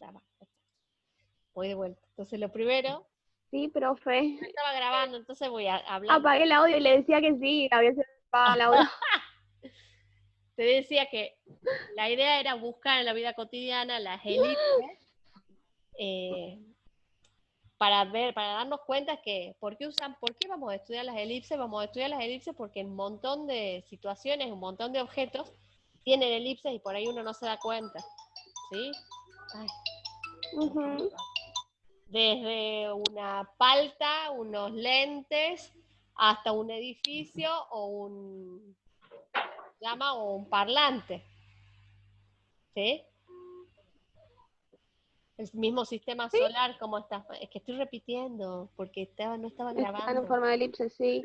está, va. Voy de vuelta. Entonces, lo primero, Sí, profe. no estaba grabando, entonces voy a hablar. Apagué el audio y le decía que sí, había apagado el audio. Te decía que la idea era buscar en la vida cotidiana las elipses para darnos cuenta que, ¿por qué vamos a estudiar las elipses? Vamos a estudiar las elipses porque en un montón de situaciones, un montón de objetos tienen elipses y por ahí uno no se da cuenta, ¿sí? Ay. Uh-huh. Desde una palta, unos lentes, hasta un edificio o un parlante, ¿sí? El mismo sistema Sí, solar, ¿cómo está? Es que estoy repitiendo porque no estaba están en grabando. forma de elipse, sí.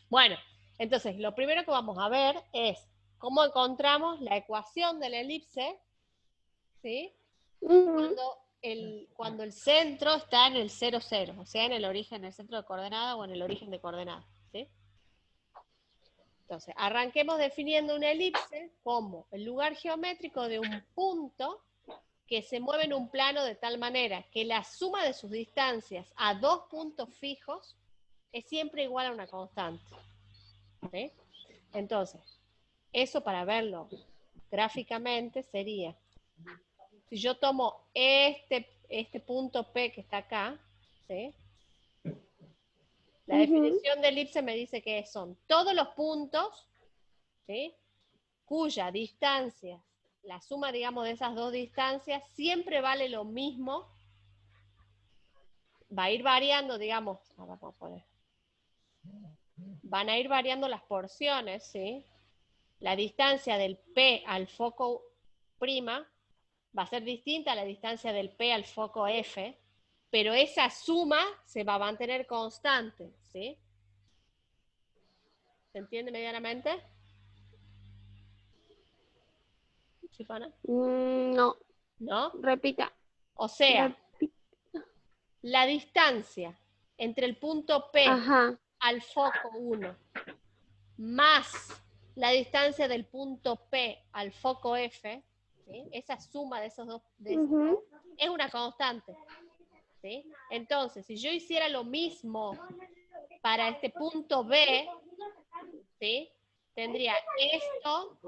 Bueno, entonces lo primero que vamos a ver es cómo encontramos la ecuación de la elipse, ¿sí? Uh-huh. Cuando el centro está en el 0, 0, o sea, en el origen, en el centro de coordenada o en el origen de coordenada, ¿sí? Entonces, arranquemos definiendo una elipse como el lugar geométrico de un punto que se mueve en un plano de tal manera que la suma de sus distancias a dos puntos fijos es siempre igual a una constante. ¿Sí? Entonces, eso para verlo gráficamente sería, si yo tomo este punto P que está acá, ¿sí? La Uh-huh. definición de elipse me dice que son todos los puntos, ¿sí? Cuya distancia, la suma, digamos, de esas dos distancias, siempre vale lo mismo. Va a ir variando, digamos, ahora vamos a poner, van a ir variando las porciones, ¿sí? La distancia del P al foco prima va a ser distinta a la distancia del P al foco F, pero esa suma se va a mantener constante, ¿sí? ¿Se entiende medianamente? ¿Sí, Pana? No, ¿No? repita. O sea, Repita. la distancia entre el punto P Ajá. al foco 1 más la distancia del punto P al foco F, ¿sí? Esa suma de esos dos, Uh-huh. es una constante, ¿sí? Entonces, si yo hiciera lo mismo para este punto B, ¿sí? Tendría esto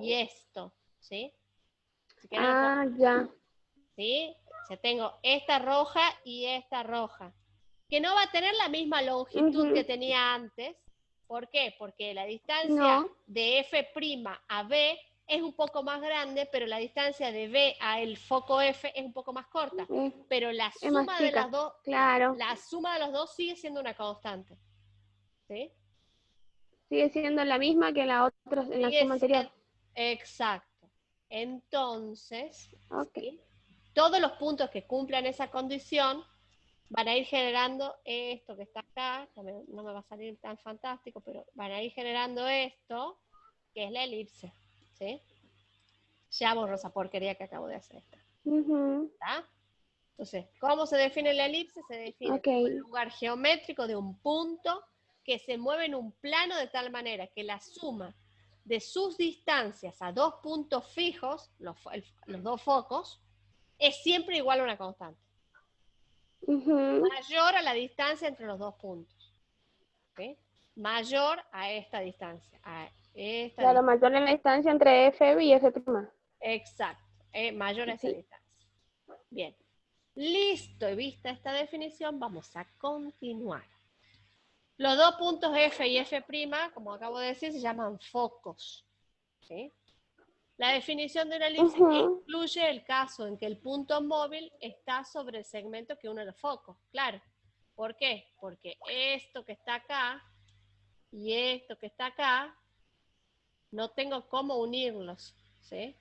y esto, ¿sí? Si quieren, Ya. ¿sí? O tengo esta roja y esta roja, que no va a tener la misma longitud Uh-huh. que tenía antes. ¿Por qué? Porque la distancia No, de F' a B es un poco más grande, pero la distancia de B a el foco F es un poco más corta. Pero la es más suma de las chica. dos, Claro. la suma de los dos sigue siendo una constante. ¿Sí? Sigue siendo la misma que la otra, en la Sigue suma anterior. siendo exacto. Entonces, Ok. ¿sí? Todos los puntos que cumplan esa condición van a ir generando esto que está acá, no me va a salir tan fantástico, pero van a ir generando esto, que es la elipse, ¿sí? Ya borro esa porquería que acabo de hacer. Uh-huh. ¿Está? Entonces, ¿cómo se define la elipse? Se define como el lugar geométrico de un punto que se mueve en un plano de tal manera que la suma de sus distancias a dos puntos fijos, los dos focos, es siempre igual a una constante. Uh-huh. Mayor a la distancia entre los dos puntos. ¿Sí? Mayor a esta distancia. Claro, mayor en la distancia entre F y F'. Exacto. Mayor a esa Sí. distancia. Bien. Listo. Y vista esta definición, vamos a continuar. Los dos puntos F y F', como acabo de decir, se llaman focos. ¿Sí? La definición de una elipse Uh-huh. incluye el caso en que el punto móvil está sobre el segmento que une los focos. Claro. ¿Por qué? Porque esto que está acá y esto que está acá, no tengo cómo unirlos. ¿Sí?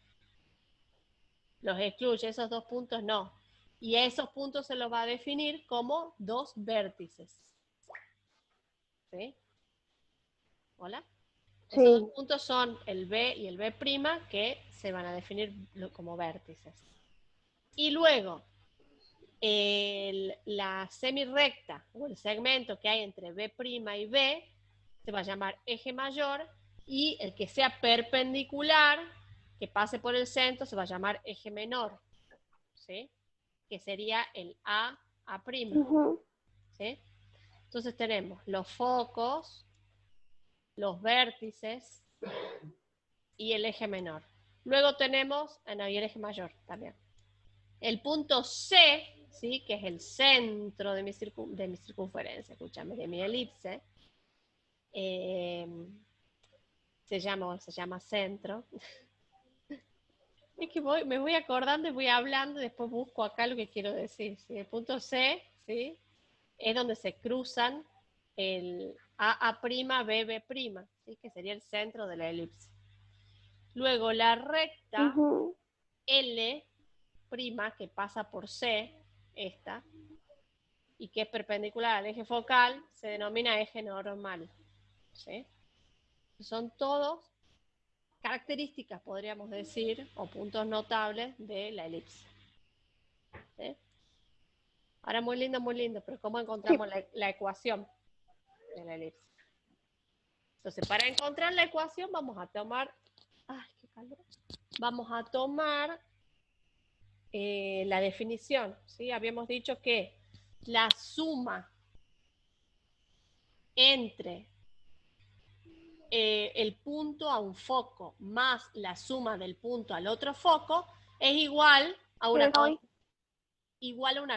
Los excluye, esos dos puntos no. Y a esos puntos se los va a definir como dos vértices. ¿Sí? ¿Hola? Esos dos Sí. puntos son el B y el B', que se van a definir como vértices. Y luego, la semirrecta o el segmento que hay entre B' y B se va a llamar eje mayor, y el que sea perpendicular, que pase por el centro se va a llamar eje menor, ¿sí? Que sería el A'. ¿Sí? Entonces tenemos los focos, los vértices y el eje menor. Luego tenemos, y el eje mayor también. El punto C, ¿sí? Que es el centro de mi circunferencia, escúchame, de mi elipse, se llama centro. Es que me voy acordando y voy hablando y después busco acá lo que quiero decir. ¿Sí? El punto C, ¿sí? Es donde se cruzan el AA', BB', ¿sí? Que sería el centro de la elipse. Luego la recta L', que pasa por C, esta, y que es perpendicular al eje focal, se denomina eje normal. ¿Sí? Son todos características, podríamos decir, o puntos notables de la elipse. ¿Sí? Ahora muy lindo, pero ¿cómo encontramos la ecuación de la elipse? Entonces, para encontrar la ecuación vamos a tomar, ¡ay, qué calor! Vamos a tomar la definición, ¿sí? Habíamos dicho que la suma entre el punto a un foco más la suma del punto al otro foco es igual a una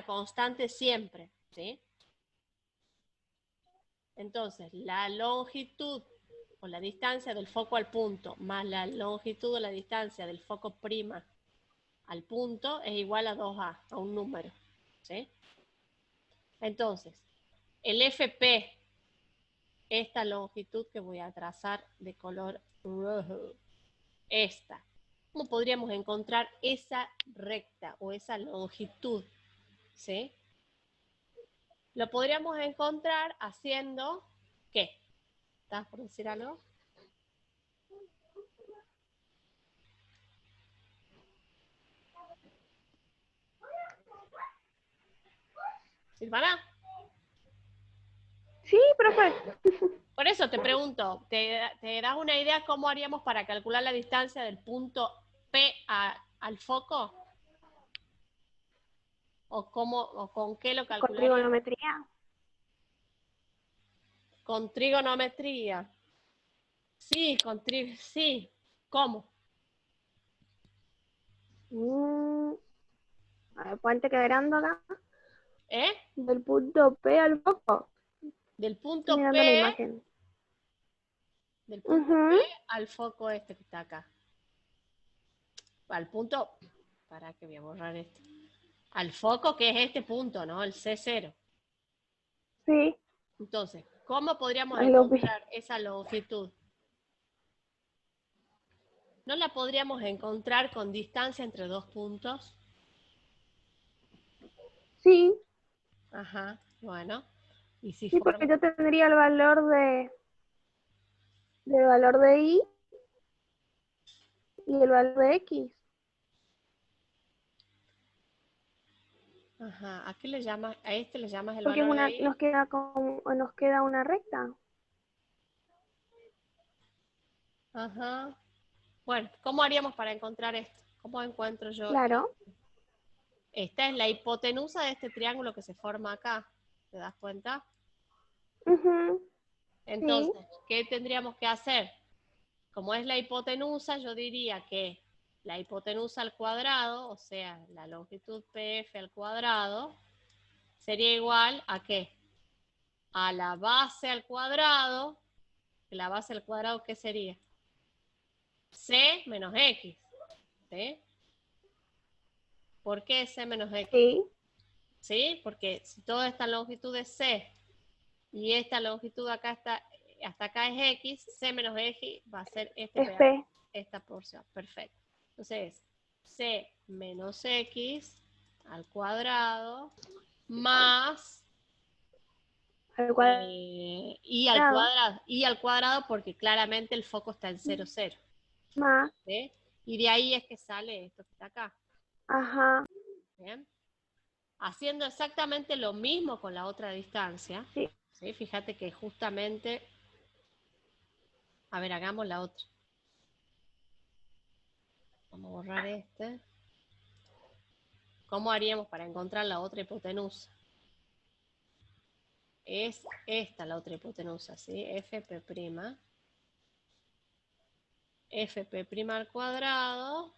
constante siempre, ¿sí? Entonces, la longitud o la distancia del foco al punto más la longitud o la distancia del foco prima al punto es igual a 2A, a un número, ¿sí? Entonces, el FP, esta longitud que voy a trazar de color rojo, esta, ¿cómo podríamos encontrar esa recta o esa longitud? ¿Sí? Lo podríamos encontrar haciendo, ¿qué? ¿Estás por decir algo? ¿Silvana? Sí, profe. Por eso te pregunto, ¿te das una idea cómo haríamos para calcular la distancia del punto P al foco? ¿O con qué lo Con calcularíamos? trigonometría. Con trigonometría. Sí, sí. ¿Cómo? A ver, puente quebrando acá. ¿Eh? Del punto P al foco. Del Estoy punto mirando la P, imagen. del punto P al foco este que está acá. Al punto, para que voy a borrar esto. Al foco que es este punto, ¿no? El C0. Sí, Entonces, ¿cómo podríamos ahí lo vi. encontrar esa longitud? ¿No la podríamos encontrar con distancia entre dos puntos? Sí, Ajá, bueno. Y si sí, forma... porque yo tendría del valor de Y y el valor de X. Ajá, ¿a qué le llamas? ¿A este le llamas el Porque es valor de nos Y? queda una recta. Ajá. Bueno, ¿cómo haríamos para encontrar esto? ¿Cómo encuentro yo? Claro. Esta es la hipotenusa de este triángulo que se forma acá. ¿Te das cuenta? Sí, Entonces, ¿qué tendríamos que hacer? Como es la hipotenusa, yo diría que la hipotenusa al cuadrado, o sea, la longitud PF al cuadrado, sería igual a ¿qué? A la base al cuadrado. ¿La base al cuadrado qué sería? C menos X. ¿Sí? ¿Por qué C menos X? sí. ¿Sí? Porque si toda esta longitud es C y esta longitud acá está, hasta acá es X, C menos X va a ser este Es pedazo, P. esta porción. Perfecto. Entonces, C menos X al cuadrado más Al cuadrado. y al cuadrado porque claramente el foco está en 0, 0. Más. ¿Sí? Y de ahí es que sale esto que está acá. Ajá. ¿Bien? Haciendo exactamente lo mismo con la otra distancia. Sí. ¿Sí? Fíjate que justamente, a ver, hagamos la otra. Vamos a borrar este. ¿Cómo haríamos para encontrar la otra hipotenusa? Es esta la otra hipotenusa, ¿sí? Fp'. Fp' al cuadrado.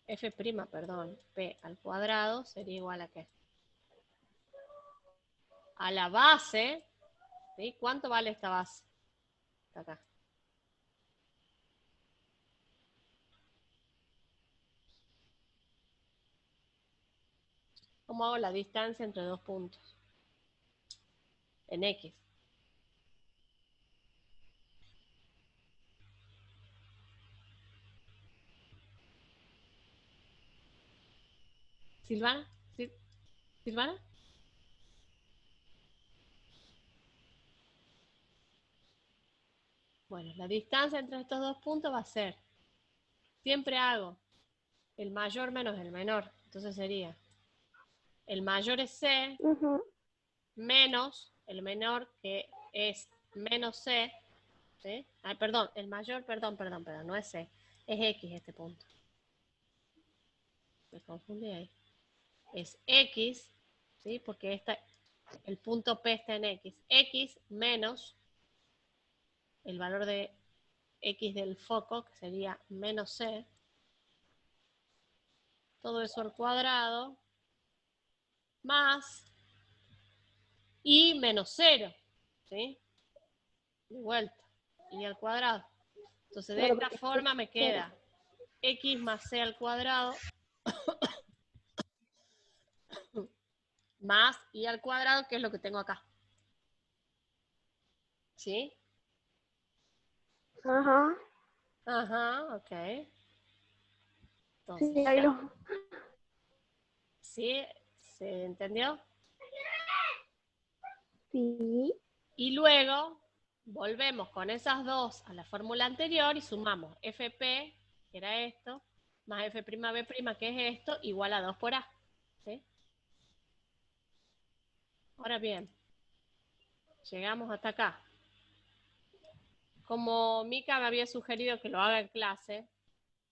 F', perdón, P al cuadrado sería igual a ¿qué? A la base, ¿sí? ¿Cuánto vale esta base? Está acá. ¿Cómo hago la distancia entre dos puntos? En X. ¿Silvana? ¿Silvana? Bueno, la distancia entre estos dos puntos va a ser, siempre hago el mayor menos el menor. Entonces sería, el mayor es C, menos el menor que es menos C, ¿sí? Ah, perdón, el mayor, perdón, no es C, es X este punto. Me confundí ahí. Es X, ¿sí? Porque el punto P está en X. X menos el valor de X del foco, que sería menos C. Todo eso al cuadrado, más y menos 0, ¿sí? De vuelta, y al cuadrado. Entonces, de esta forma me queda X más C al cuadrado más y al cuadrado, que es lo que tengo acá. ¿Sí? Ajá. Ajá, ok. Entonces, Sí, ahí lo... ¿sí? ¿Se entendió? Sí. Y luego volvemos con esas dos a la fórmula anterior y sumamos Fp, que era esto, más F'B', que es esto, igual a 2 por A. ¿Sí? Ahora bien, llegamos hasta acá. Como Mica me había sugerido que lo haga en clase,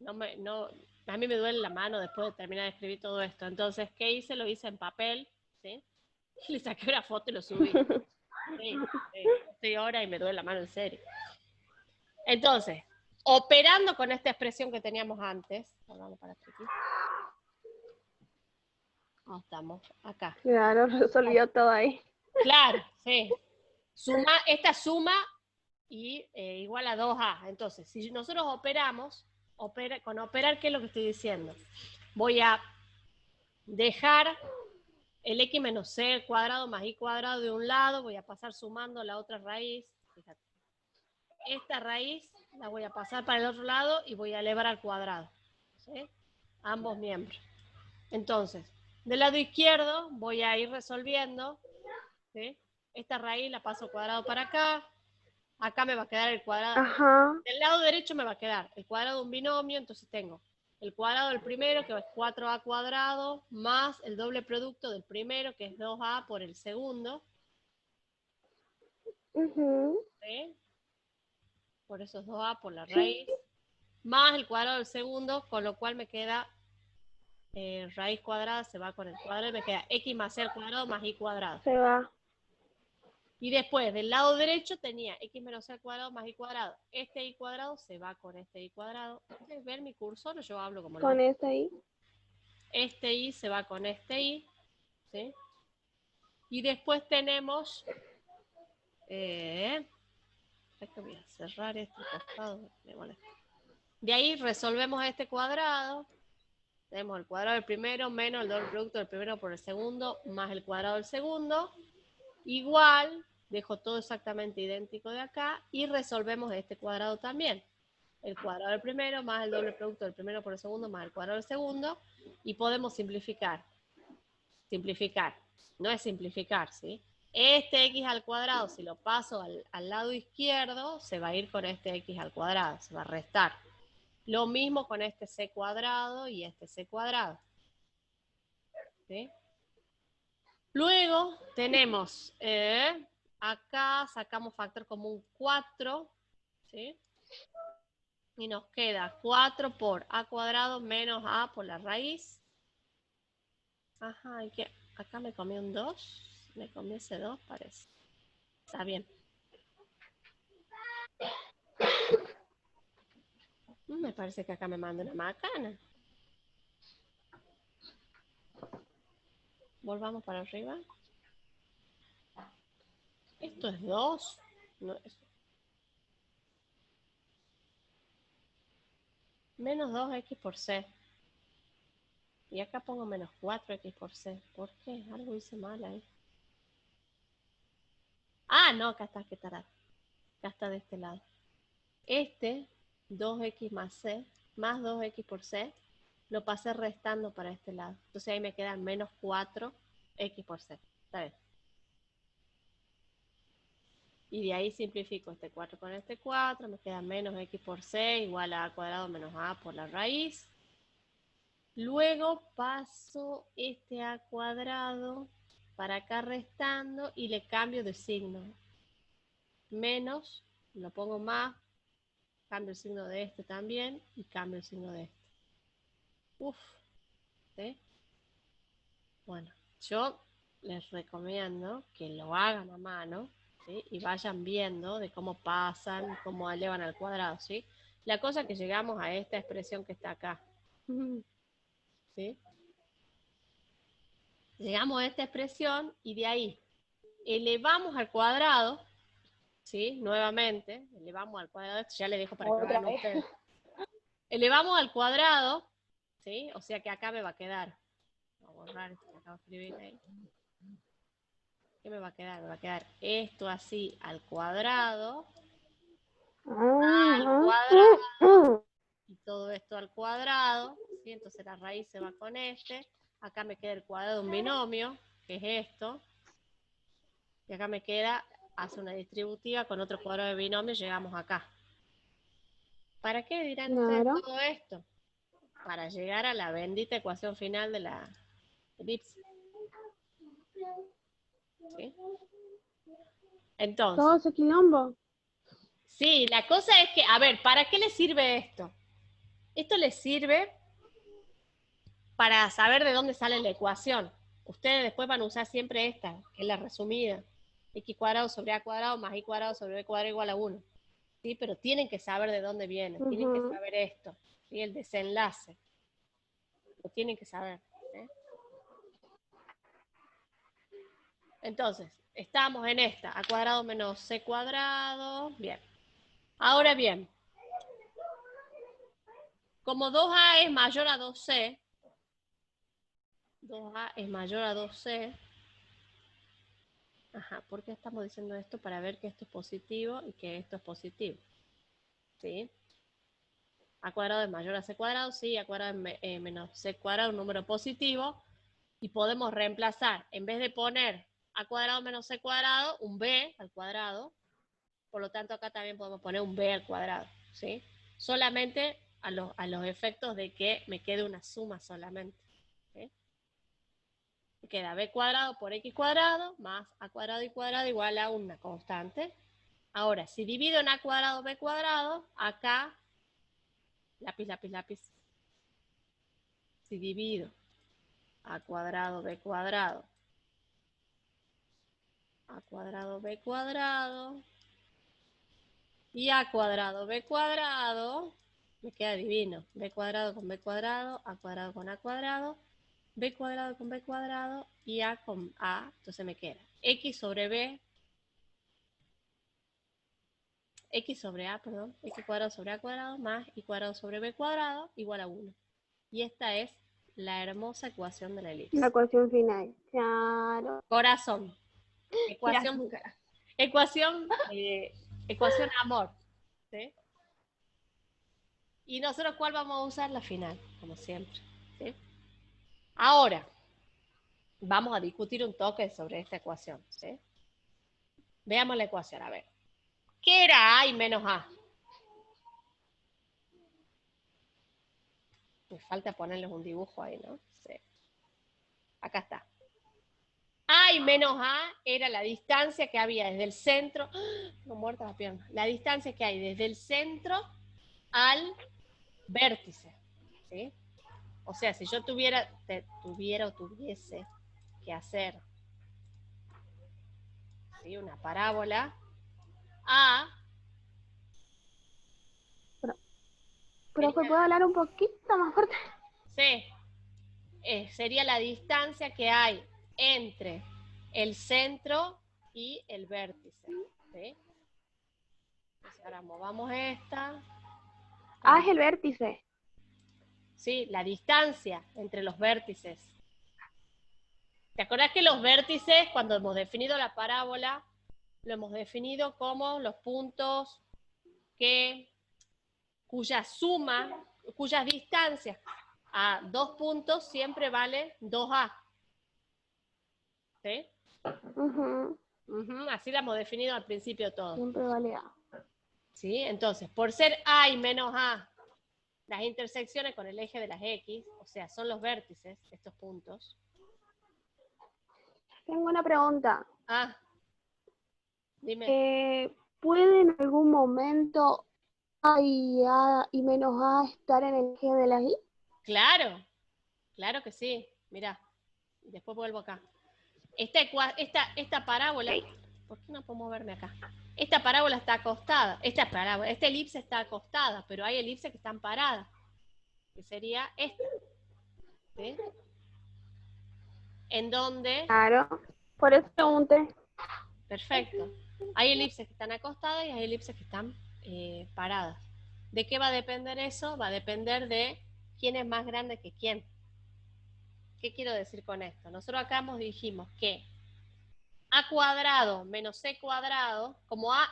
a mí me duele la mano después de terminar de escribir todo esto. Entonces, ¿qué hice? Lo hice en papel, ¿sí? Y le saqué una foto y lo subí. Sí, estoy ahora y me duele la mano en serio. Entonces, operando con esta expresión que teníamos antes, vamos para aquí. No, estamos acá. Claro, resolvió todo ahí. Claro, sí. Esta suma y igual a 2A. Entonces, si nosotros operamos, con operar, ¿qué es lo que estoy diciendo? Voy a dejar el x menos c cuadrado más y cuadrado de un lado, voy a pasar sumando la otra raíz. Fíjate. Esta raíz la voy a pasar para el otro lado y voy a elevar al cuadrado. ¿Sí? Ambos miembros. Entonces, del lado izquierdo voy a ir resolviendo. ¿Sí? Esta raíz la paso cuadrado para acá. Acá me va a quedar el cuadrado. Ajá. Del lado derecho me va a quedar el cuadrado de un binomio, entonces tengo el cuadrado del primero, que es 4a cuadrado, más el doble producto del primero, que es 2a por el segundo. ¿Sí? Por eso es 2a por la raíz. Más el cuadrado del segundo, con lo cual me queda raíz cuadrada, se va con el cuadrado y me queda x más c al cuadrado más y cuadrado. Se va. Y después, del lado derecho tenía x menos c al cuadrado más y cuadrado. Este y cuadrado se va con este y cuadrado. ¿Ustedes ven mi cursor o yo hablo como Con loco? este ahí. Este y se va con este y. ¿Sí? Y después tenemos... voy a cerrar este costado. De ahí resolvemos este cuadrado. Tenemos el cuadrado del primero menos el doble producto del primero por el segundo más el cuadrado del segundo. Igual, dejo todo exactamente idéntico de acá y resolvemos este cuadrado también. El cuadrado del primero más el doble producto del primero por el segundo más el cuadrado del segundo. Y podemos simplificar. Simplificar. No es simplificar, ¿sí? Este x al cuadrado, si lo paso al lado izquierdo, se va a ir con este x al cuadrado, se va a restar. Lo mismo con este c cuadrado y este c cuadrado. ¿Sí? Luego tenemos, acá sacamos factor común 4, ¿sí? Y nos queda 4 por a cuadrado menos a por la raíz. Ajá, acá me comí un 2. Me comí ese 2, parece. Está bien. Me parece que acá me manda una macana. Volvamos para arriba. Esto es 2. No, menos 2x por c. Y acá pongo menos 4x por c. ¿Por qué? Algo hice mal ahí. Ah, no, acá está, qué tarado. Acá está de este lado. Este, 2x más c, más 2x por c, lo pasé restando para este lado. Entonces ahí me quedan menos 4x por c. ¿Está bien? Y de ahí simplifico este 4 con este 4, me queda menos x por c igual a cuadrado menos a por la raíz. Luego paso este a cuadrado para acá restando y le cambio de signo. Menos, lo pongo más, cambio el signo de este también y cambio el signo de este. Uf, ¿sí? Bueno, yo les recomiendo que lo hagan a mano, ¿sí? Y vayan viendo de cómo pasan, cómo elevan al cuadrado, ¿sí? La cosa es que llegamos a esta expresión que está acá, ¿sí? Llegamos a esta expresión y de ahí elevamos al cuadrado, ¿sí? Nuevamente, elevamos al cuadrado, esto ya le dejo para que lo hagan ustedes. Elevamos al cuadrado, ¿sí? O sea que acá me va a quedar. Voy a borrar esto que acabo de escribir ahí. ¿Qué me va a quedar? Me va a quedar esto así al cuadrado. Al cuadrado. Y todo esto al cuadrado. ¿Sí? Entonces la raíz se va con este. Acá me queda el cuadrado de un binomio, que es esto. Y acá me queda, hace una distributiva con otro cuadrado de binomio, llegamos acá. ¿Para qué dirán ustedes todo esto? Para llegar a la bendita ecuación final de la elipse. ¿Sí? Entonces. Todo ese quilombo. Sí, la cosa es que, a ver, ¿para qué les sirve esto? Esto les sirve para saber de dónde sale la ecuación. Ustedes después van a usar siempre esta, que es la resumida. X cuadrado sobre A cuadrado más Y cuadrado sobre B cuadrado igual a 1. ¿Sí? Pero tienen que saber de dónde viene, tienen que saber esto, ¿sí? El desenlace. Lo tienen que saber. ¿Sí? Entonces, estamos en esta, A cuadrado menos C cuadrado. Bien. Ahora bien, como 2A es mayor a 2C, 2A es mayor a 2C. Ajá, ¿por qué estamos diciendo esto? Para ver que esto es positivo y que esto es positivo. ¿Sí? A cuadrado es mayor a C cuadrado, sí, A cuadrado es menos C cuadrado, un número positivo. Y podemos reemplazar, en vez de poner A cuadrado menos C cuadrado, un B al cuadrado. Por lo tanto, acá también podemos poner un B al cuadrado. ¿Sí? Solamente a los efectos de que me quede una suma solamente. ¿Sí? Me queda B cuadrado por X cuadrado más A cuadrado y cuadrado igual a una constante. Ahora, si divido en A cuadrado B cuadrado, acá, lápiz, lápiz, lápiz. Si divido A cuadrado B cuadrado, A cuadrado B cuadrado, y A cuadrado B cuadrado, me queda divino. B cuadrado con B cuadrado, A cuadrado con A cuadrado, B cuadrado con B cuadrado y A con A. Entonces me queda X sobre B, X sobre A, perdón, X cuadrado sobre A cuadrado más Y cuadrado sobre B cuadrado igual a 1. Y esta es la hermosa ecuación de la elipse. La ecuación final. Claro. Corazón. Ecuación, ecuación amor. ¿Sí? Y nosotros, ¿cuál vamos a usar? La final, como siempre. ¿Sí? Ahora, vamos a discutir un toque sobre esta ecuación. ¿Sí? Veamos la ecuación, a ver. ¿Qué era A y menos A? Me falta ponerles un dibujo ahí, ¿no? Sí. Acá está. A y menos A era la distancia que había desde el centro. ¡Ah! No, muerta la pierna. La distancia que hay desde el centro al vértice, ¿sí? O sea, si yo tuviese que hacer, ¿sí?, una parábola, A Profe, ¿puedo hablar un poquito más fuerte? C sería la distancia que hay entre el centro y el vértice, ¿sí? Entonces ahora movamos esta. A es el vértice. Sí, la distancia entre los vértices. ¿Te acordás que los vértices, cuando hemos definido la parábola, lo hemos definido como los puntos cuya suma, cuyas distancias a 2 puntos siempre vale 2A? ¿Sí? Así la hemos definido al principio todo. Siempre vale A. ¿Sí? Entonces, por ser A y menos A, las intersecciones con el eje de las X, o sea, son los vértices, estos puntos. Tengo una pregunta. Dime. ¿Puede en algún momento A y menos A estar en el eje de la Y? Claro, claro que sí. Mirá, después vuelvo acá. Esta parábola, ¿por qué no puedo moverme acá? Esta parábola está acostada, esta elipse está acostada, pero hay elipses que están paradas, que sería esta, ¿sí? En donde... Claro, por eso pregunté. Perfecto. Hay elipses que están acostadas y hay elipses que están paradas. ¿De qué va a depender eso? Va a depender de quién es más grande que quién. ¿Qué quiero decir con esto? Nosotros acá dijimos que A cuadrado menos C cuadrado, como A...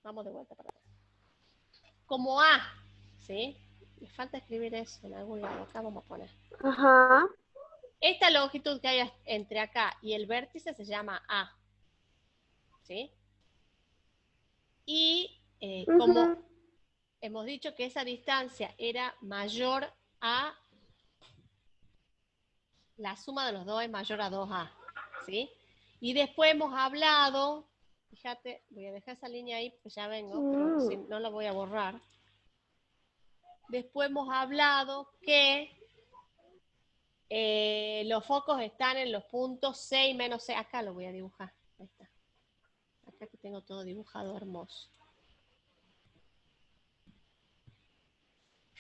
Vamos de vuelta para atrás. Como A, ¿sí? Me falta escribir eso en algún lado. Acá vamos a poner. Ajá. Esta longitud que hay entre acá y el vértice se llama A, ¿sí? Y como hemos dicho que esa distancia era mayor a... La suma de los dos es mayor a 2A, ¿sí? Y después hemos hablado... Fíjate, voy a dejar esa línea ahí porque ya vengo, pero si no la voy a borrar. Después hemos hablado que los focos están en los puntos C y menos C. Acá lo voy a dibujar. Ahí está. Acá que tengo todo dibujado hermoso.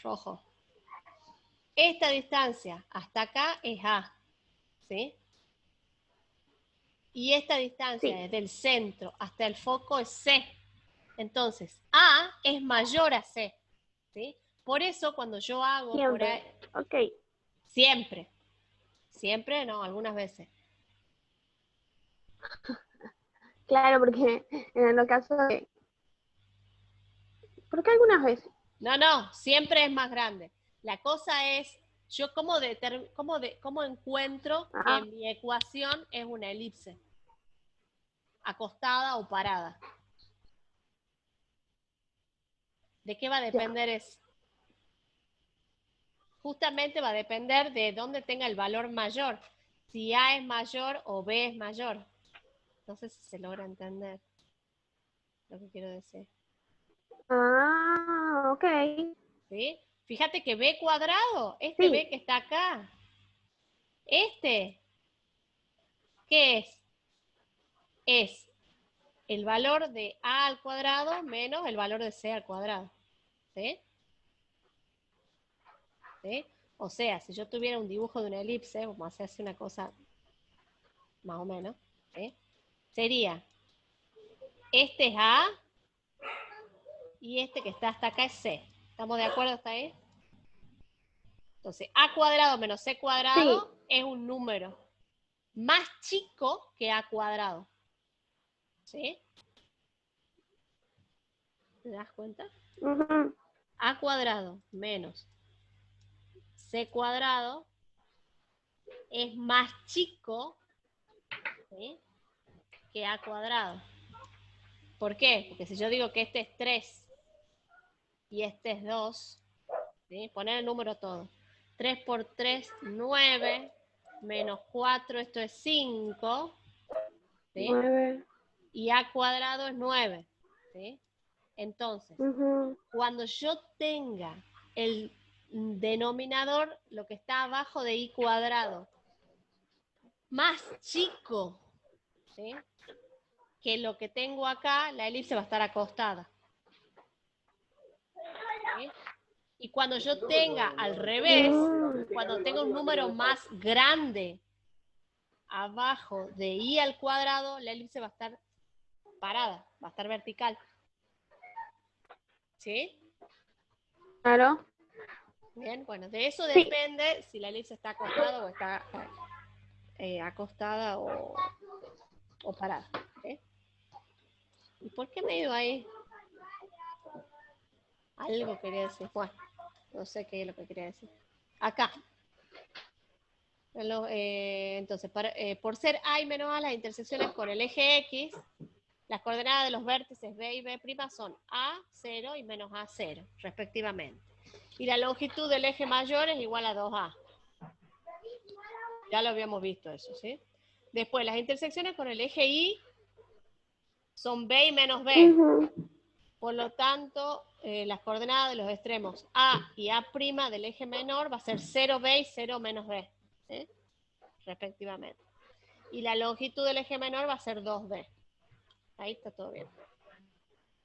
Rojo. Esta distancia hasta acá es A, ¿sí? Y esta distancia desde el centro hasta el foco es C. Entonces, A es mayor a C, ¿sí? Por eso cuando yo hago Siempre. por ahí... Ok. Siempre. Siempre no, algunas veces. Claro, porque en el caso de... ¿Por qué algunas veces? No, siempre es más grande. La cosa es, yo cómo encuentro que mi ecuación es una elipse, acostada o parada. ¿De qué va a depender eso? Justamente va a depender de dónde tenga el valor mayor. Si A es mayor o B es mayor. No sé si se logra entender lo que quiero decir. Ok. ¿Sí? Fíjate que B cuadrado, B que está acá, ¿qué es? Es el valor de A al cuadrado menos el valor de C al cuadrado. ¿Sí? ¿Sí? O sea, si yo tuviera un dibujo de una elipse, vamos a hacer así una cosa más o menos, ¿sí? Sería, este es A y este que está hasta acá es C. ¿Estamos de acuerdo hasta ahí? Entonces, A cuadrado menos C cuadrado es un número más chico que A cuadrado. ¿Sí? ¿Te das cuenta? A cuadrado menos C cuadrado es más chico, ¿sí?, que A cuadrado. ¿Por qué? Porque si yo digo que este es 3 y este es 2, ¿sí?, poner el número todo. 3 por 3, 9, menos 4, esto es 5, ¿sí? 9. Y A cuadrado es 9, ¿sí? Entonces, Ujú. cuando yo tenga el denominador, lo que está abajo de i cuadrado, más chico, ¿sí?, que lo que tengo acá, la elipse va a estar acostada. ¿Sí? Y cuando yo tenga al revés, cuando tenga un número más grande abajo de i al cuadrado, la elipse va a estar parada, va a estar vertical. ¿Sí? Claro. Bien, bueno, de eso Sí. depende si la elipse está acostada o está acostada o parada. ¿Sí? ¿Y por qué me he ido ahí? Algo quería decir. Bueno, no sé qué es lo que quería decir. Acá. Entonces, por ser A y menos A, las intersecciones con el eje X, las coordenadas de los vértices B y B' son A, 0 y menos A, 0, respectivamente. Y la longitud del eje mayor es igual a 2A. Ya lo habíamos visto eso, ¿sí? Después, las intersecciones con el eje Y son B y menos B. Ujú. Por lo tanto, las coordenadas de los extremos A y A' del eje menor va a ser 0B y 0 menos B, ¿sí?, respectivamente. Y la longitud del eje menor va a ser 2B. Ahí está todo bien.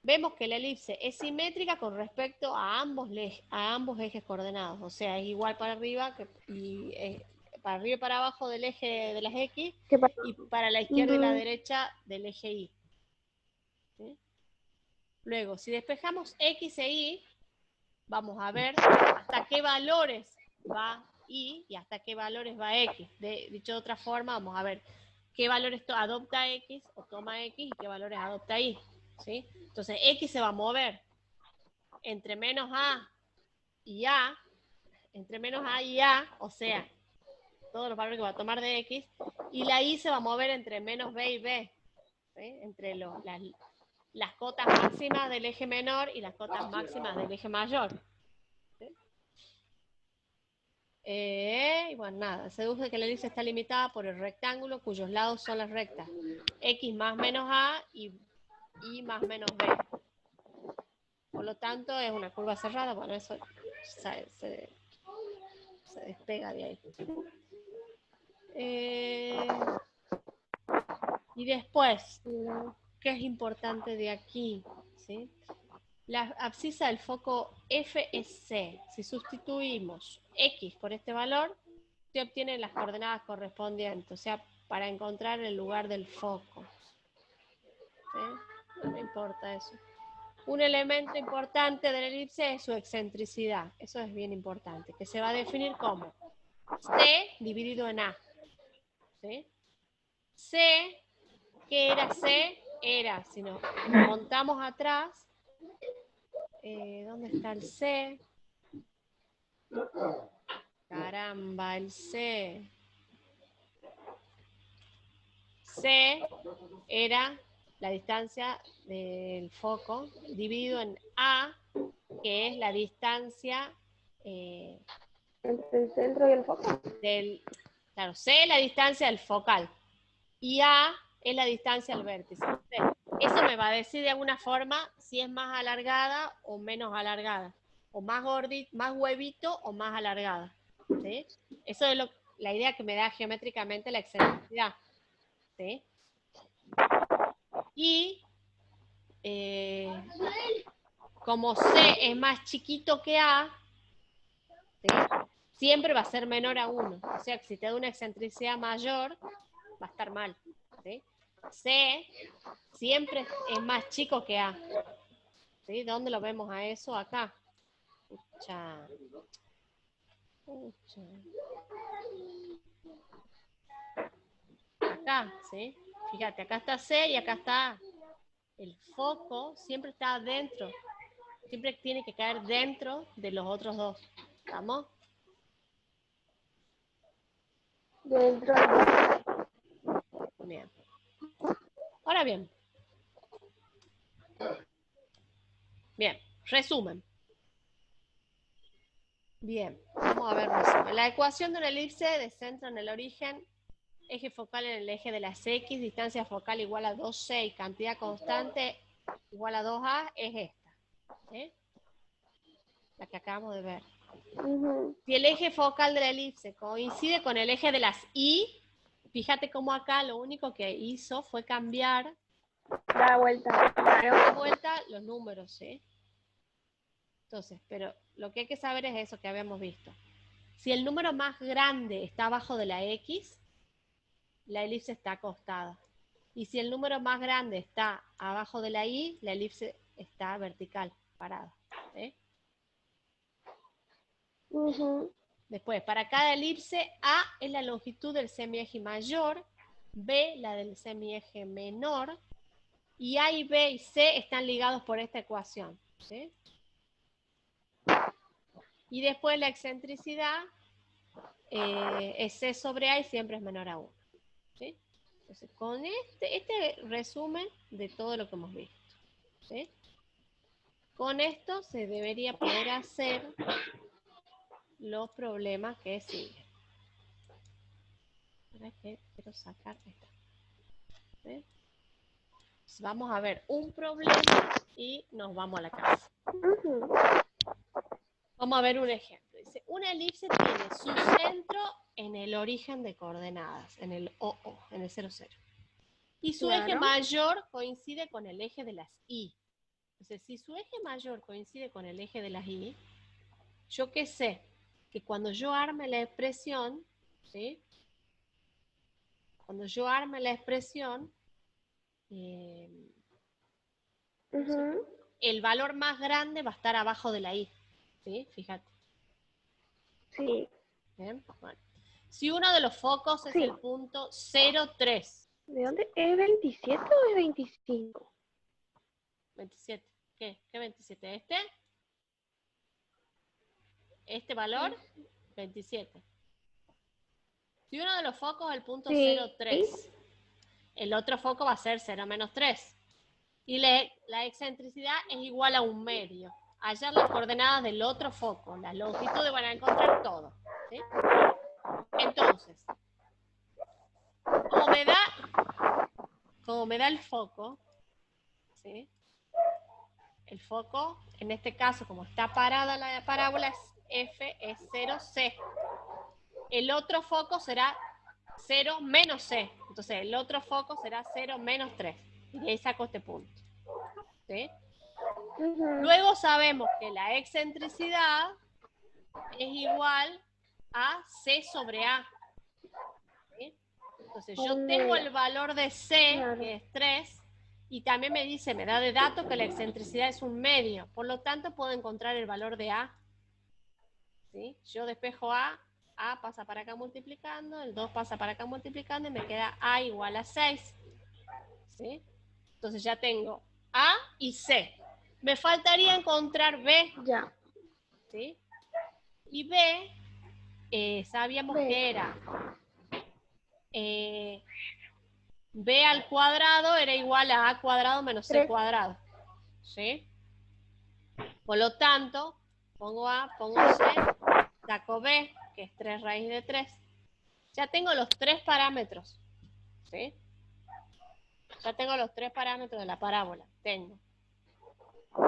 Vemos que la elipse es simétrica con respecto a ambos ejes coordenados. O sea, es igual para arriba para arriba y para abajo del eje de las X y para la izquierda y la derecha del eje Y. ¿Sí? Luego, si despejamos X e Y, vamos a ver hasta qué valores va Y y hasta qué valores va X. Dicho de otra forma, vamos a ver qué valores adopta X o toma X y qué valores adopta Y. ¿Sí? Entonces, X se va a mover entre menos A y A, entre menos A y A, o sea, todos los valores que va a tomar de X, y la Y se va a mover entre menos B y B, ¿sí?, entre las cotas máximas del eje menor y las cotas máximas del eje mayor. ¿Sí? Y bueno, nada, se deduce que la elipse está limitada por el rectángulo cuyos lados son las rectas X más menos A y Y más menos B. Por lo tanto, es una curva cerrada. Bueno, eso se despega de ahí. Y después, ¿qué es importante de aquí? ¿Sí? La abscisa del foco F es C. Si sustituimos X por este valor, se obtienen las coordenadas correspondientes, o sea, para encontrar el lugar del foco. ¿Sí? No me importa eso. Un elemento importante de la elipse es su excentricidad. Eso es bien importante, que se va a definir como C dividido en A. ¿Sí? C, ¿qué era C? Era, si nos montamos atrás, ¿dónde está el C? Caramba, el C. C era la distancia del foco dividido en A, que es la distancia Entre el centro y el foco. claro, C es la distancia del focal y A es la distancia al vértice. Eso me va a decir de alguna forma si es más alargada o menos alargada, o más gordito, más huevito o más alargada. ¿Sí? Eso es la idea que me da geométricamente la excentricidad. ¿Sí? Y como C es más chiquito que A, ¿sí?, siempre va a ser menor a 1. O sea que si te da una excentricidad mayor, va a estar mal. ¿Sí? C siempre es más chico que A. ¿Sí? ¿Dónde lo vemos a eso? Acá. Pucha. Acá, ¿sí? Fíjate, acá está C y acá está A. El foco siempre está adentro. Siempre tiene que caer dentro de los otros dos. ¿Estamos? Dentro. Bien. Ahora bien. Bien, resumen. Bien, vamos a ver resumen. La ecuación de una elipse de centro en el origen, eje focal en el eje de las X, distancia focal igual a 2C y cantidad constante igual a 2A, es esta. ¿sí? La que acabamos de ver. Ujú. Si el eje focal de la elipse coincide con el eje de las Y, fíjate cómo acá lo único que hizo fue cambiar, Da vuelta. dar vuelta los números, ¿sí? Entonces, pero lo que hay que saber es eso que habíamos visto. Si el número más grande está abajo de la X, la elipse está acostada. Y si el número más grande está abajo de la Y, la elipse está vertical, parada. ¿Sí? Ujú. Después, para cada elipse, A es la longitud del semieje mayor, B la del semieje menor, y A y B y C están ligados por esta ecuación. ¿Sí? Y después la excentricidad es C sobre A y siempre es menor a 1. ¿Sí? Entonces, con este resumen de todo lo que hemos visto. ¿Sí? Con esto se debería poder hacer los problemas que siguen. Ahora que quiero sacar esta. ¿Sí? Vamos a ver un problema y nos vamos a la casa. Ujú. Vamos a ver un ejemplo. Dice, una elipse tiene su centro en el origen de coordenadas, en el OO, en el 0, 0. Y su eje Claro. mayor coincide con el eje de las Y. Entonces, si su eje mayor coincide con el eje de las Y, yo qué sé, que cuando yo arme la expresión, ¿sí? Cuando yo arme la expresión, Ujú. el valor más grande va a estar abajo de la Y. ¿Sí? Fíjate. Sí. ¿Bien? Bueno. Si uno de los focos es Sí. el punto 0,3. ¿De dónde? ¿Es 27 o es 25? 27. ¿Qué? ¿Qué 27? ¿Este valor? 27. Si uno de los focos es el punto Sí. 0,3, el otro foco va a ser 0 menos 3. Y la excentricidad es igual a un medio. Hallar las coordenadas del otro foco, las longitudes van a encontrar todo. ¿Sí? Entonces, como me da el foco, ¿sí? El foco, en este caso, como está parada la parábola, F es 0C. El otro foco será 0 menos C. Entonces, el otro foco será 0 menos 3. Y de ahí saco este punto. ¿Sí? Ujú. Luego sabemos que la excentricidad es igual a C sobre A. ¿Sí? Entonces, yo Un tengo medio. el valor de C, Claro. que es 3, y también me dice, me da de dato que la excentricidad es un medio. Por lo tanto, puedo encontrar el valor de A. ¿Sí? Yo despejo A pasa para acá multiplicando, el 2 pasa para acá multiplicando y me queda A igual a 6. ¿Sí? Entonces ya tengo A y C. Me faltaría encontrar B. Ya. ¿Sí? Y B, sabíamos B. que era B al cuadrado era igual a A cuadrado menos C 3. cuadrado. ¿Sí? Por lo tanto, pongo A, pongo C, saco B, que es 3 raíz de 3. Ya tengo los tres parámetros. ¿Sí? Ya tengo los tres parámetros de la parábola. Tengo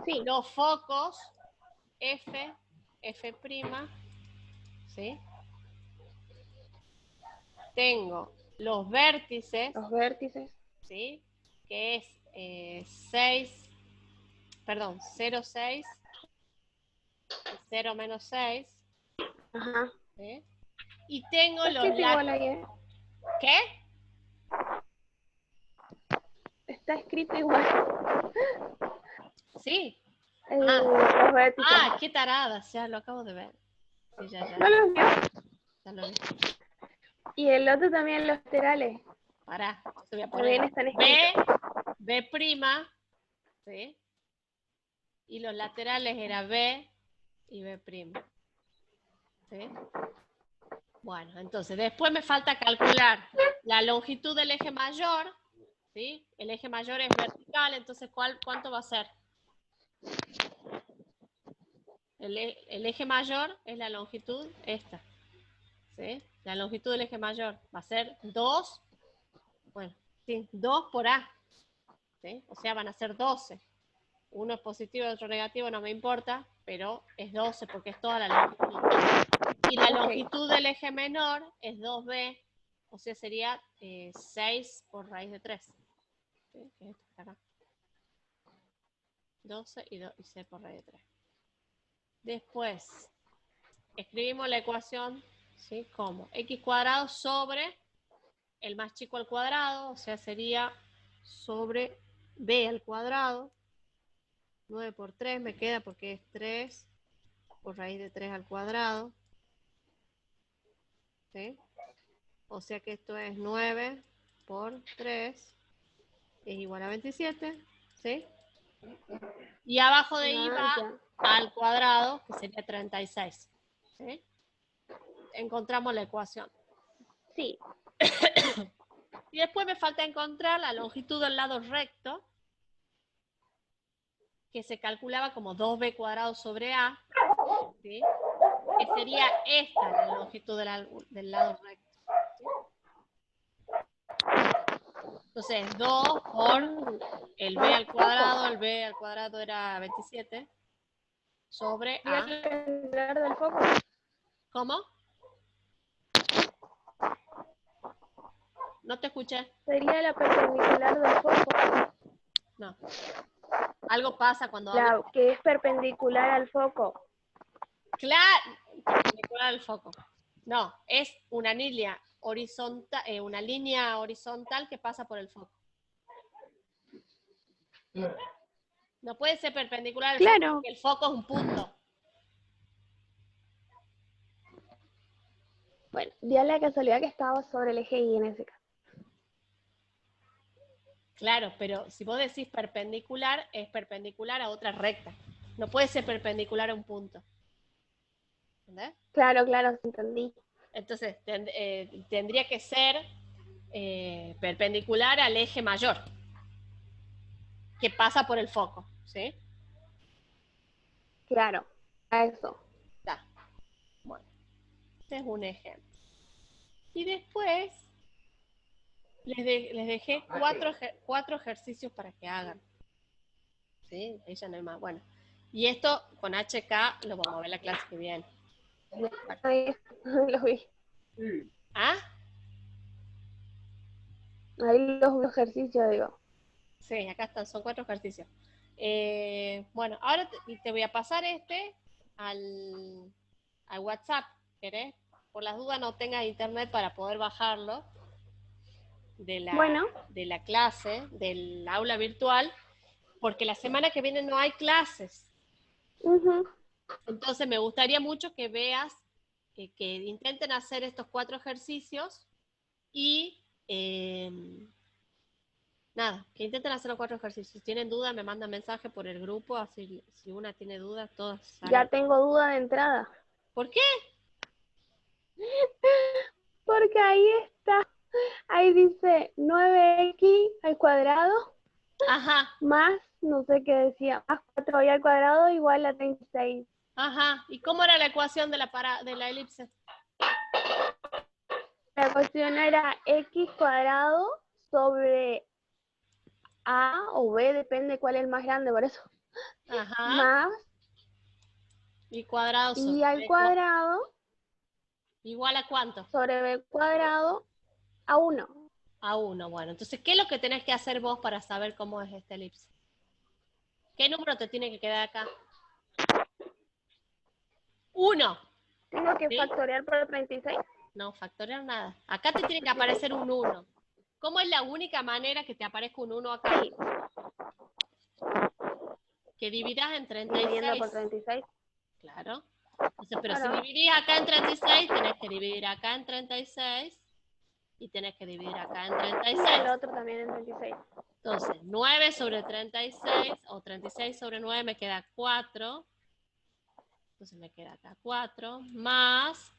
Sí. los focos F, F', ¿sí? Tengo los vértices, Los vértices. ¿sí? Que es 6, perdón, 0, 6 y 0 menos 6, Ajá. ¿sí? Y tengo Está los escrito igual ahí, ¿eh? ¿Qué? Está escrito igual. Sí. Los vértices. Qué tarada, ya lo acabo de ver. Sí, ya. ¿No los vio? Ya lo vi. Y el otro también, los laterales. Pará, te voy a También poner están B, escritos. B', ¿sí? Y los laterales era B y B'. ¿Sí? Bueno, entonces después me falta calcular la longitud del eje mayor, ¿sí? El eje mayor es vertical, entonces ¿cuánto va a ser? El eje mayor es la longitud esta, ¿sí? La longitud del eje mayor va a ser 2, bueno, sí, 2 por A, ¿sí? O sea, van a ser 12. uno es positivo y otro negativo, no me importa, pero es 12 porque es toda la longitud. Y la longitud del eje menor es 2b, o sea, sería 6 por raíz de 3. ¿Sí? Que es esto que está acá. 12 y 6 por raíz de 3. Después, escribimos la ecuación, ¿sí? Como x cuadrado sobre el más chico al cuadrado, o sea, sería sobre b al cuadrado. 9 por 3 me queda porque es 3 por raíz de 3 al cuadrado. ¿Sí? O sea que esto es 9 por 3 es igual a 27. ¿Sí? Y abajo de ahí va al cuadrado, que sería 36. ¿Sí? Encontramos la ecuación. Sí. Y después me falta encontrar la longitud del lado recto, que se calculaba como 2b cuadrado sobre a, ¿sí? Que sería esta la longitud del lado recto. ¿Sí? Entonces, 2 por el b al cuadrado era 27, sobre ¿Y el a. perpendicular del foco? ¿Cómo? No te escuché. Sería la perpendicular del foco. No. Algo pasa cuando hablo. La que es perpendicular al foco. Claro, perpendicular al foco. No, es una línea horizontal, que pasa por el foco. No puede ser perpendicular al foco porque el foco es un punto. Bueno, dio la casualidad que estaba sobre el eje Y en ese caso. Claro, pero si vos decís perpendicular, es perpendicular a otra recta. No puede ser perpendicular a un punto. ¿Entendés? Claro, entendí. Entonces, tendría que ser perpendicular al eje mayor, que pasa por el foco, ¿sí? Claro, a eso. Está. Bueno, este es un ejemplo. Y después les dejé cuatro ejercicios para que hagan. ¿Sí? Ahí ya no hay más. Bueno, y esto con HK lo vamos a ver la clase que viene. Bueno. Ahí lo vi. ¿Ah? Ahí los ejercicios, digo. Sí, acá están, son 4 ejercicios. Bueno, ahora te voy a pasar al WhatsApp, ¿querés? Por las dudas no tengas internet para poder bajarlo de la clase, del aula virtual, porque la semana que viene no hay clases. Entonces me gustaría mucho que veas, que intenten hacer estos 4 ejercicios y nada, que intenten hacer los 4 ejercicios. Si tienen duda, me mandan mensaje por el grupo, así si una tiene dudas, todas salen. Ya tengo duda de entrada. ¿Por qué? Porque ahí dice 9x al cuadrado. Ajá. Más, no sé qué decía, más 4y al cuadrado igual a 36. Ajá. ¿Y cómo era la ecuación de la elipse? La ecuación era x cuadrado sobre a o b, depende cuál es el más grande, por eso. Ajá. Más Y cuadrado sobre y al cuadrado igual a cuánto? sobre b cuadrado a 1. A 1. Bueno, entonces, ¿qué es lo que tenés que hacer vos para saber cómo es esta elipse? ¿Qué número te tiene que quedar acá? 1. ¿Tengo que ¿Sí? factorear por 36? No, factorial nada. Acá te tiene que aparecer un 1. ¿Cómo es la única manera que te aparezca un 1 acá? Sí. Que dividas en 36. Dividiendo por 36. Claro. Entonces, pero Claro. si dividís acá en 36, tenés que dividir acá en 36 y tenés que dividir acá en 36. Y el otro también en 36. Entonces, 9 sobre 36 o 36 sobre 9 me queda 4. Entonces me queda acá 4 más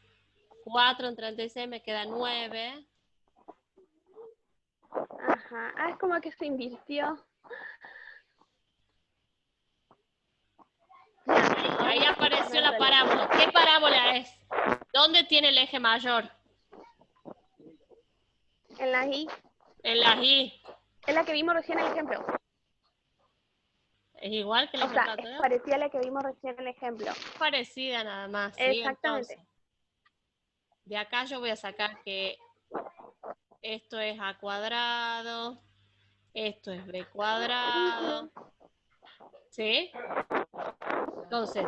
4 en 36 me queda 9. Ajá. Ah, es como que se invirtió. Ahí apareció la parábola. ¿Qué parábola es? ¿Dónde tiene el eje mayor? En la Y. En las Y. Es la que vimos recién en el ejemplo. Es igual que el O sea, ejemplo es anterior. parecida a la que vimos recién en el ejemplo. Parecida nada más, ¿sí? Exactamente. Entonces, de acá yo voy a sacar que esto es a cuadrado, esto es b cuadrado, ¿sí? Entonces,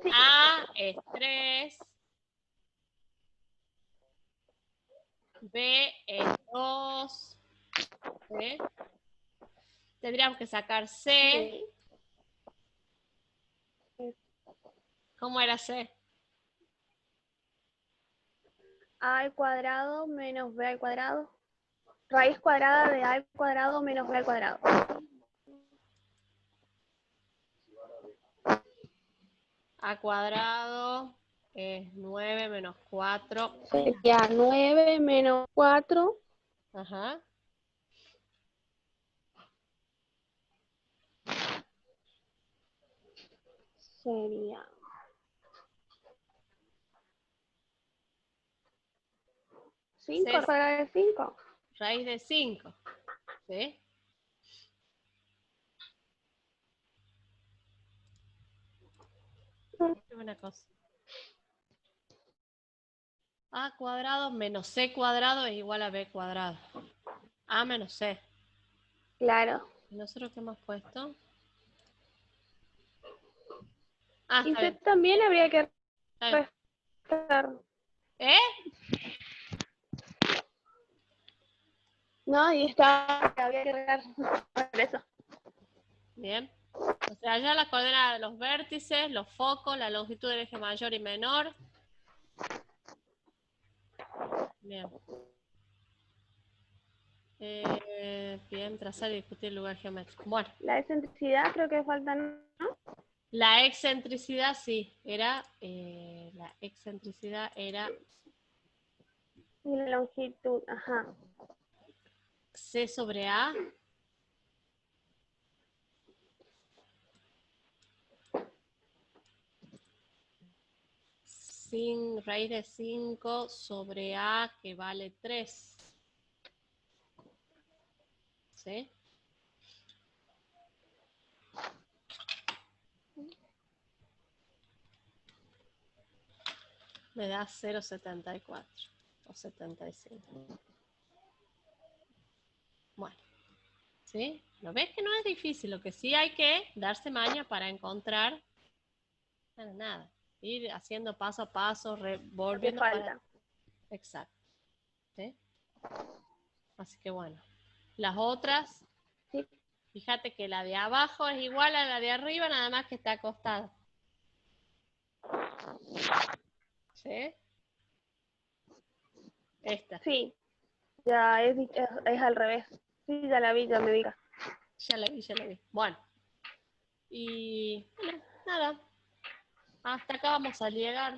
Sí, a es 3, b es 2, ¿sí? Tendríamos que sacar c. sí. ¿Cómo era c? A al cuadrado menos b al cuadrado. Raíz cuadrada de a al cuadrado menos b al cuadrado. A cuadrado es 9 menos 4. Sería 9 menos 4. Ajá. Sería 5 C es raíz de 5. raíz de 5, ¿sí? Qué buena cosa. A cuadrado menos c cuadrado es igual a b cuadrado. A menos c. Claro. ¿Y nosotros qué hemos puesto? Ah, Y está C bien. también habría que Está bien. restar. ¿Eh? No, y está, habría que restar. Por eso. Bien. O sea, ya las coordenadas de los vértices, los focos, la longitud del eje mayor y menor. Bien. Bien, trazar y discutir el lugar geométrico. Bueno, La excentricidad creo que falta, ¿no? la excentricidad sí, era, la excentricidad era Y la longitud, ajá. C sobre A. Sin raíz de 5 sobre A que vale 3. ¿Sí? Me da 0,74 o 75. Bueno, ¿sí? ¿Lo ves que no es difícil? Lo que sí hay que darse maña para encontrar, bueno, nada, ir haciendo paso a paso, Lo que volviendo para... falta. Exacto. ¿Sí? Así que bueno, las otras, Sí. fíjate que la de abajo es igual a la de arriba, nada más que está acostada. ¿Sí? Esta. Sí. Ya es al revés. Sí, ya la vi, ya me diga. Ya la vi, ya la vi. Bueno. Y bueno, nada. Hasta acá vamos a llegar.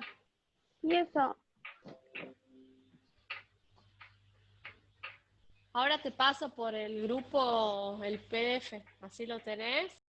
Y eso, Ahora te paso por el grupo el PDF. Así lo tenés.